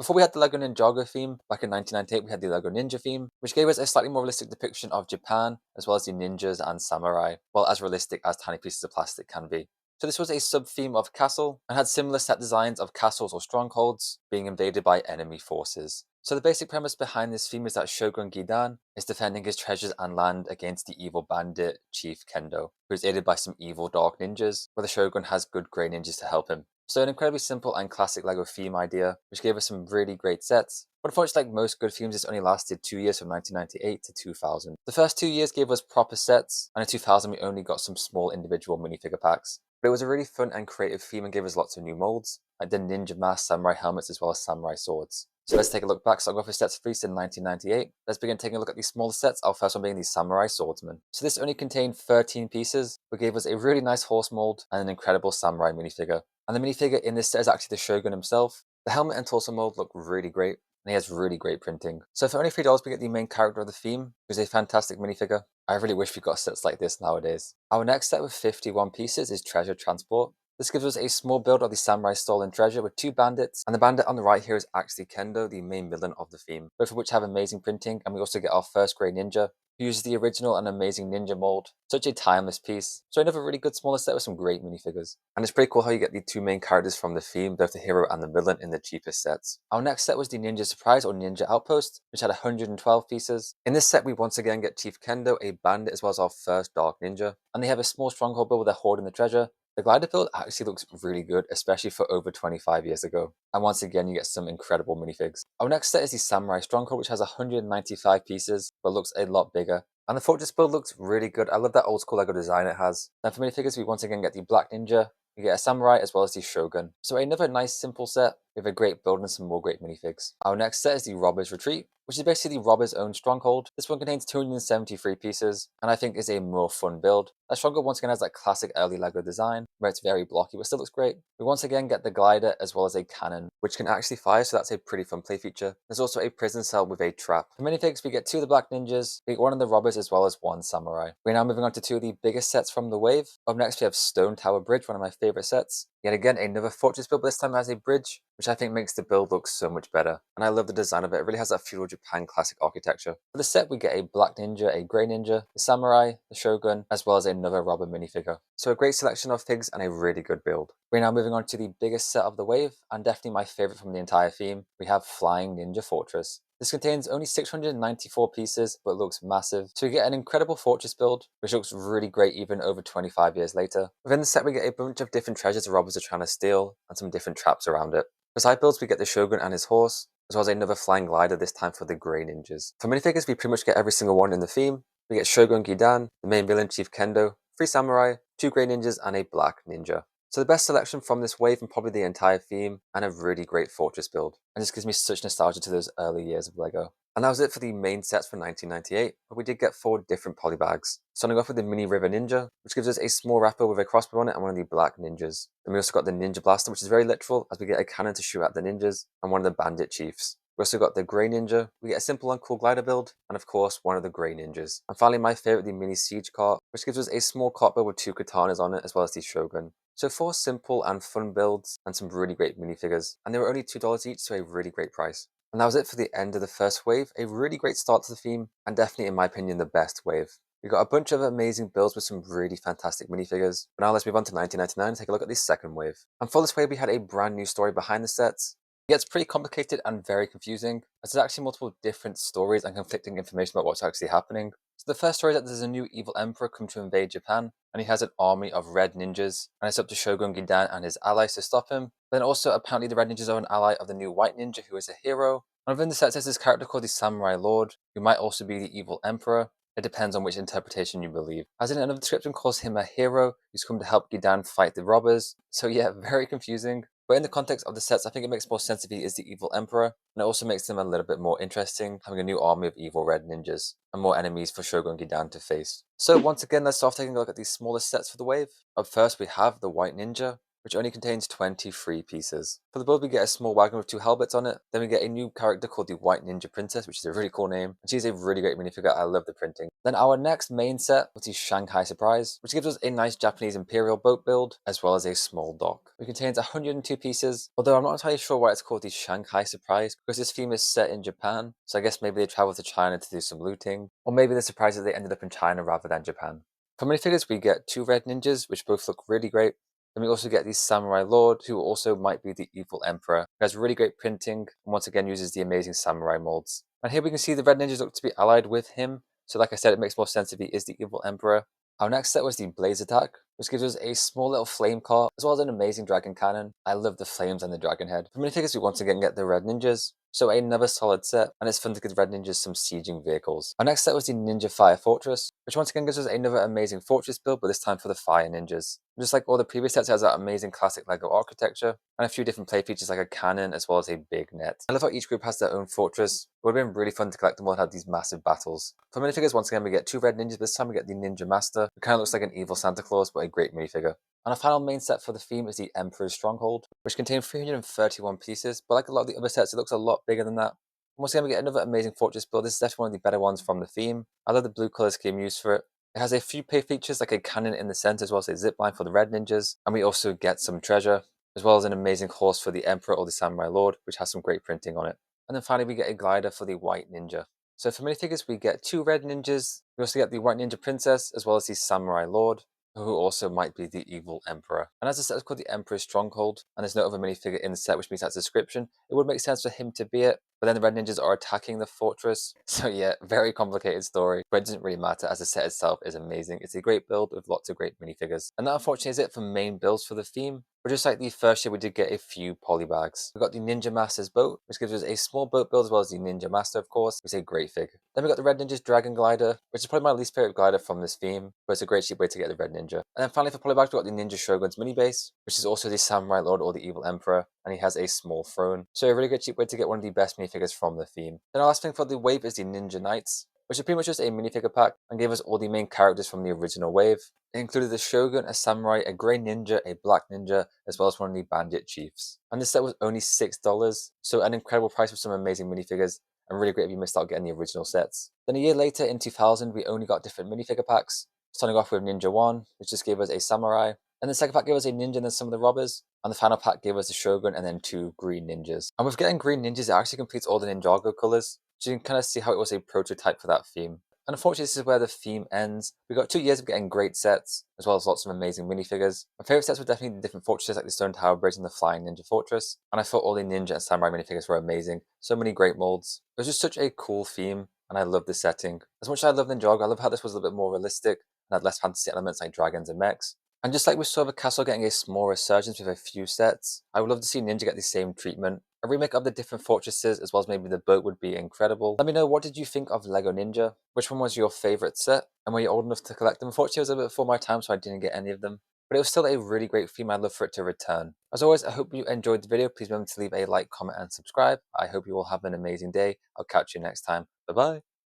Before we had the LEGO Ninjago theme, back in 1998 we had the LEGO Ninja theme, which gave us a slightly more realistic depiction of Japan, as well as the ninjas and samurai, well as realistic as tiny pieces of plastic can be. So this was a sub-theme of castle, and had similar set designs of castles or strongholds being invaded by enemy forces. So the basic premise behind this theme is that Shogun Gi-Dan is defending his treasures and land against the evil bandit Chief Kendo, who is aided by some evil dark ninjas, where the Shogun has good grey ninjas to help him. So an incredibly simple and classic LEGO theme idea, which gave us some really great sets. But unfortunately, like most good themes, this only lasted 2 years from 1998 to 2000. The first 2 years gave us proper sets, and in 2000 we only got some small individual minifigure packs. But it was a really fun and creative theme and gave us lots of new molds, like the ninja mask, samurai helmets, as well as samurai swords. So let's take a look back. So I'll go for sets released in 1998. Let's begin taking a look at these smaller sets, our first one being the Samurai Swordsman. So this only contained 13 pieces, but gave us a really nice horse mold and an incredible samurai minifigure. And the minifigure in this set is actually the Shogun himself. The helmet and torso mold look really great, and he has really great printing. So for only $3 we get the main character of the theme, who's a fantastic minifigure. I really wish we got sets like this nowadays. Our next set with 51 pieces is Treasure Transport. This gives us a small build of the samurai stolen treasure with 2 bandits, and the bandit on the right here is actually Kendo, the main villain of the theme, both of which have amazing printing, and we also get our first grey ninja, who uses the original and amazing ninja mold. Such a timeless piece. So another really good smaller set with some great minifigures. And it's pretty cool how you get the 2 main characters from the theme, both the hero and the villain, in the cheapest sets. Our next set was the Ninja Surprise or Ninja Outpost, which had 112 pieces. In this set we once again get Chief Kendo, a bandit, as well as our first dark ninja. And they have a small stronghold build where they're hoarding the treasure. The glider build actually looks really good, especially for over 25 years ago. And once again, you get some incredible minifigs. Our next set is the Samurai Stronghold, which has 195 pieces, but looks a lot bigger. And the fortress build looks really good. I love that old school LEGO design it has. And for minifigures, we once again get the Black Ninja, we get a Samurai, as well as the Shogun. So another nice simple set with a great build and some more great minifigs. Our next set is the Robber's Retreat, which is basically the Robber's own stronghold. This one contains 273 pieces, and I think is a more fun build. That stronghold once again has that classic early LEGO design, where it's very blocky but still looks great. We once again get the glider as well as a cannon, which can actually fire, so that's a pretty fun play feature. There's also a prison cell with a trap. For minifigs, we get 2 of the Black Ninjas, we get 1 of the Robbers, as well as 1 Samurai. We're now moving on to 2 of the biggest sets from the wave. Up next we have Stone Tower Bridge, one of my favourite sets. Yet again, another fortress build, but this time as a bridge, which I think makes the build look so much better. And I love the design of it. It really has that Feudal Japan classic architecture. For the set, we get a Black Ninja, a Grey Ninja, the Samurai, the Shogun, as well as another Robber minifigure. So a great selection of figs and a really good build. We're now moving on to the biggest set of the wave, and definitely my favourite from the entire theme. We have Flying Ninja Fortress. This contains only 694 pieces, but looks massive. So we get an incredible fortress build, which looks really great even over 25 years later. Within the set, we get a bunch of different treasures the robbers are trying to steal, and some different traps around it. For side builds, we get the Shogun and his horse, as well as another flying glider, this time for the Grey Ninjas. For minifigures, we pretty much get every single one in the theme. We get Shogun Gi-Dan, the main villain Chief Kendo, 3 Samurai, 2 Grey Ninjas, and a Black Ninja. So the best selection from this wave and probably the entire theme, and a really great fortress build. And this gives me such nostalgia to those early years of LEGO. And that was it for the main sets for 1998, but we did get 4 different polybags. Starting off with the Mini River Ninja, which gives us a small wrapper with a crossbow on it and 1 of the Black Ninjas. Then we also got the Ninja Blaster, which is very literal, as we get a cannon to shoot at the ninjas, and 1 of the Bandit Chiefs. We also got the Grey Ninja, we get a simple and cool glider build, and of course 1 of the Grey Ninjas. And finally my favourite, the Mini Siege Cart, which gives us a small cart build with 2 katanas on it, as well as the Shogun. So 4 simple and fun builds, and some really great minifigures. And they were only $2 each, so a really great price. And that was it for the end of the first wave, a really great start to the theme, and definitely in my opinion the best wave. We got a bunch of amazing builds with some really fantastic minifigures. But now let's move on to 1999 and take a look at the second wave. And for this wave we had a brand new story behind the sets. It gets pretty complicated and very confusing, as there's actually multiple different stories and conflicting information about what's actually happening. So the first story is that there's a new evil emperor come to invade Japan, and he has an army of red ninjas, and it's up to Shogun Gi-Dan and his allies to stop him. Then also apparently the red ninjas are an ally of the new white ninja, who is a hero. And within the set there's this character called the Samurai Lord, who might also be the evil emperor. It depends on which interpretation you believe. As in another description calls him a hero who's come to help Gi-Dan fight the robbers. So yeah, very confusing. But in the context of the sets, I think it makes more sense if he is the evil emperor, and it also makes them a little bit more interesting, having a new army of evil red ninjas, and more enemies for Shogun Gi-Dan to face. So once again, let's start taking a look at these smaller sets for the wave. Up first, we have the white ninja, which only contains 23 pieces. For the build, we get a small wagon with 2 helmets on it. Then we get a new character called the White Ninja Princess, which is a really cool name. And she's a really great minifigure. I love the printing. Then our next main set was the Shanghai Surprise, which gives us a nice Japanese Imperial boat build, as well as a small dock. It contains 102 pieces, although I'm not entirely sure why it's called the Shanghai Surprise, because this theme is set in Japan. So I guess maybe they traveled to China to do some looting, or maybe the surprise is they ended up in China rather than Japan. For minifigures, we get 2 red ninjas, which both look really great. Then we also get the Samurai Lord, who also might be the evil emperor, who has really great printing, and once again uses the amazing samurai molds. And here we can see the red ninjas look to be allied with him, so like I said, it makes more sense if he is the evil emperor. Our next set was the Blaze Attack, which gives us a small little flame car, as well as an amazing dragon cannon. I love the flames and the dragon head. For minifigures, we once again get the red ninjas, so another solid set, and it's fun to give red ninjas some sieging vehicles. Our next set was the Ninja Fire Fortress, which once again gives us another amazing fortress build, but this time for the fire ninjas. Just like all the previous sets, it has that amazing classic LEGO architecture, and a few different play features like a cannon as well as a big net. I love how each group has their own fortress. It would have been really fun to collect them all and have these massive battles. For minifigures, once again we get 2 red ninjas, but this time we get the Ninja Master, who kind of looks like an evil Santa Claus, but a great minifigure. And our final main set for the theme is the Emperor's Stronghold, which contains 331 pieces, but like a lot of the other sets, it looks a lot bigger than that. Once again, we get another amazing fortress build. This is definitely one of the better ones from the theme. I love the blue color scheme used for it. It has a few play features like a cannon in the center as well as a zipline for the red ninjas. And we also get some treasure, as well as an amazing horse for the Emperor or the Samurai Lord, which has some great printing on it. And then finally, we get a glider for the White Ninja. So for minifigures, we get 2 red ninjas. We also get the White Ninja Princess, as well as the Samurai Lord, who also might be the evil emperor. And as the set is called the Emperor's Stronghold, and there's no other minifigure in the set which meets that description, it would make sense for him to be it. But then the red ninjas are attacking the fortress. So yeah, very complicated story, but it doesn't really matter as the set itself is amazing. It's a great build with lots of great minifigures. And that unfortunately is it for main builds for the theme. But just like the first year, we did get a few polybags. We got the Ninja Master's boat, which gives us a small boat build as well as the Ninja Master, of course, which is a great figure. Then we got the Red Ninja's Dragon Glider, which is probably my least favorite glider from this theme, but it's a great cheap way to get the Red Ninja. And then finally for polybags, we got the Ninja Shogun's mini base, which is also the Samurai Lord or the Evil Emperor, and he has a small throne. So a really good cheap way to get one of the best minifigures from the theme. Then our last thing for the wave is the Ninja Knights, which is pretty much just a minifigure pack and gave us all the main characters from the original wave. It included a Shogun, a Samurai, a Grey Ninja, a Black Ninja, as well as one of the Bandit Chiefs. And this set was only $6, so an incredible price with some amazing minifigures, and really great if you missed out getting the original sets. Then a year later, in 2000, we only got different minifigure packs, starting off with Ninja 1, which just gave us a Samurai, and the second pack gave us a Ninja and then some of the robbers, and the final pack gave us a Shogun and then 2 Green Ninjas. And with getting Green Ninjas, it actually completes all the Ninjago colors, so you can kind of see how it was a prototype for that theme. And unfortunately, this is where the theme ends. We got 2 years of getting great sets, as well as lots of amazing minifigures. My favourite sets were definitely the different fortresses like the Stone Tower Bridge and the Flying Ninja Fortress. And I thought all the Ninja and Samurai minifigures were amazing. So many great molds. It was just such a cool theme, and I love the setting. As much as I love Ninjago, I love how this was a little bit more realistic and had less fantasy elements like dragons and mechs. And just like we saw the castle getting a small resurgence with a few sets, I would love to see Ninja get the same treatment. A remake of the different fortresses as well as maybe the boat would be incredible. Let me know, what did you think of LEGO Ninja? Which one was your favourite set? And were you old enough to collect them? Unfortunately, it was a bit before my time, so I didn't get any of them. But it was still a really great theme. I'd love for it to return. As always, I hope you enjoyed the video. Please remember to leave a like, comment, and subscribe. I hope you all have an amazing day. I'll catch you next time. Bye bye.